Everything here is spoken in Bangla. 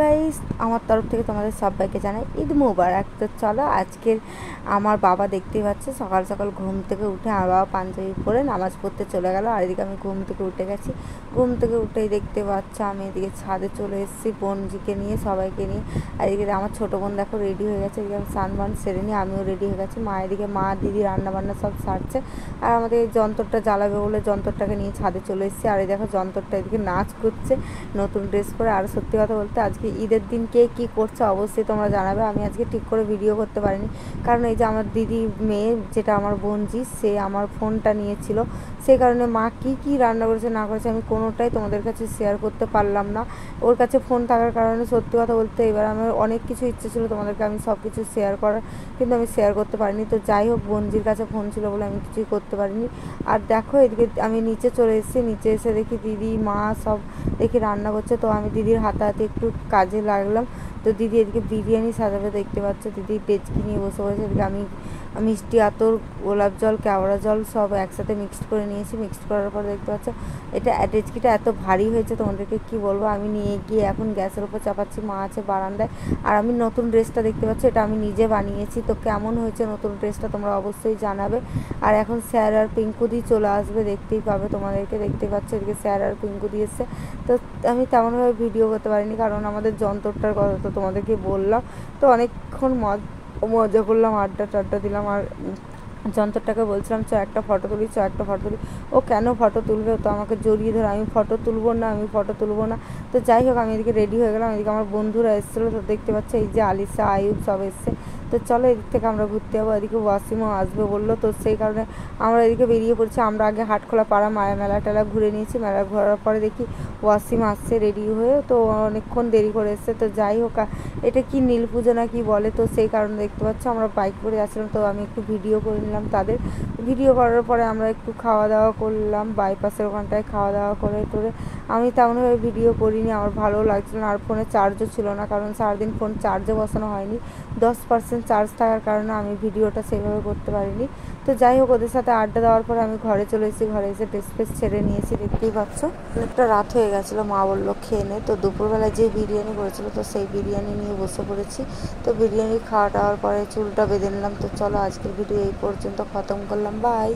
গাইস, আমার তরফ থেকে তোমাদের সবাইকে জানাই ঈদ মুবারক। তো চলো আজকের আমার বাবা দেখতেই পাচ্ছে সকাল সকাল ঘুম থেকে উঠে আমার বাবা পাঞ্জাবি পরে নামাজ পড়তে চলে গেল, আর এদিকে আমি ঘুম থেকে উঠে গেছি। ঘুম থেকে উঠেই দেখতে পাচ্ছ আমি এদিকে ছাদে চলে এসেছি বোনজিকে নিয়ে, সবাইকে নিয়ে। আর এদিকে আমার ছোটো বোন দেখো রেডি হয়ে গেছে, এদিকে আমি স্নান সেরে নিয়ে আমিও রেডি হয়ে গেছি। মা এদিকে মা দিদি রান্নাবান্না সব সারছে, আর আমাদের এই যন্ত্রটা জ্বালাবে বলে যন্ত্রটাকে নিয়ে ছাদে চলে এসেছি। আর এই দেখো যন্ত্রটা এদিকে নাচ করছে নতুন ড্রেস পরে। আর সত্যি কথা বলতে আজকে ঈদের দিন কে কী করছে অবশ্যই তোমরা জানাবে। আমি আজকে ঠিক করে ভিডিও করতে পারিনি, কারণ এই যে আমার দিদি মেয়ে যেটা আমার বোনজি, সে আমার ফোনটা নিয়েছিল, সেই কারণে মা কী কী রান্না করেছে না করেছে আমি কোনোটাই তোমাদের কাছে শেয়ার করতে পারলাম না। ওর কাছে ফোন থাকার কারণে সত্যি কথা বলতে এবার আমার অনেক কিছু ইচ্ছে ছিল তোমাদেরকে আমি সব কিছু শেয়ার করার, কিন্তু আমি শেয়ার করতে পারিনি। তো যাই হোক, বোনজির কাছে ফোন ছিল বলে আমি কিছুই করতে পারিনি। আর দেখো এদিকে আমি নিচে চলে এসেছি, নিচে এসে দেখি দিদি মা সব দেখি রান্না করছে, তো আমি দিদির হাতে হাতে একটু কাজে লাগলাম। তো দিদি এদিকে বিরিয়ানি সাজাবে, দেখতে পাচ্ছ দিদি ডেচকি নিয়ে বসে পড়েছে। এদিকে আমি মিষ্টি আতর, গোলাপ জল, কেওড়া জল সব একসাথে মিক্সড করে নিয়েছি। মিক্সড করার পর দেখতে পাচ্ছ এটা ডেচকিটা এত ভারী হয়েছে তোমাদেরকে কি বলবো। আমি নিয়ে গিয়ে এখন গ্যাসের উপর চাপাচ্ছি, মা আছে বারান্দায়। আর আমি নতুন ড্রেসটা দেখতে পাচ্ছি এটা আমি নিজে বানিয়েছি। তো কেমন হয়েছে নতুন ড্রেসটা তোমরা অবশ্যই জানাবে। আর এখন স্যার আর পিঙ্কুদি চলে আসবে, দেখতেই পাবে তোমাদেরকে, দেখতে পাচ্ছ এদিকে স্যার আর পিঙ্কুদি এসছে। তো আমি তেমনভাবে ভিডিও করতে পারিনি, কারণ আমাদের যন্ত্রটার কথা তো তোমাদেরকে বললাম। তো অনেকক্ষণ মজা করলাম, আড্ডা টাড্ডা দিলাম। আর যন্ত্রটাকে বলছিলাম একটা ফটো তুলি, একটা ফটো তুলি। ও কেন ফটো তুলবে, তো আমাকে জড়িয়ে ধরে আমি ফটো তুলবো না, আমি ফটো তুলবো না। তো যাই হোক, আমি এদিকে রেডি হয়ে গেলাম। এদিকে আমার বন্ধুরা এসেছিলো, তো দেখতে পাচ্ছি এই যে আলিসা আয়ুব সব এসছে। তো চলো এদিক থেকে আমরা ঘুরতে যাবো, এদিকে ওয়াসিমও আসবে বললো, তো সেই কারণে আমরা এদিকে বেরিয়ে পড়ছি। আমরা আগে হাটখোলা পাড়া মায়া মেলা টেলা ঘুরে নিয়েছি, মেলা ঘোরার পরে দেখি ওয়াসিম আসছে রেডি হয়ে, তো অনেকক্ষণ দেরি করে এসছে। তো যাই হোক, এটা কি নীল পুজো না কি বলে, তো সেই কারণে দেখতে পাচ্ছ আমরা বাইক করে যাচ্ছিলাম, তো আমি একটু ভিডিও করে নিলাম তাদের। ভিডিও করার পরে আমরা একটু খাওয়া দাওয়া করলাম বাইপাসের ওখানটায়, খাওয়া দাওয়া করে টোরে আমি তেমনভাবে ভিডিও করিনি, আমার ভালো লাগছিল না। আর ফোনে চার্জও ছিল না, কারণ সারাদিন ফোন চার্জে বসানো হয়নি, 10% চার্জ থাকার কারণে আমি ভিডিওটা সেইভাবে করতে পারিনি। তো যাই হোক, ওদের সাথে আড্ডা দেওয়ার পরে আমি ঘরে চলে এসেছি, ঘরে এসে ড্রেস ফ্রেস ছেড়ে নিয়েছি, দেখতেই পাচ্ছ। অনেকটা রাত হয়ে গেছিলো, মা বললো খেয়ে নে। তো দুপুরবেলায় যে বিরিয়ানি করেছিল, তো সেই বিরিয়ানি নিয়ে বসে পড়েছি। তো বিরিয়ানি খাওয়া দাওয়ার পরে চুলটা বেঁধে নিলাম। তো চলো আজকের ভিডিও এই পর্যন্ত খতম করলাম, বাই।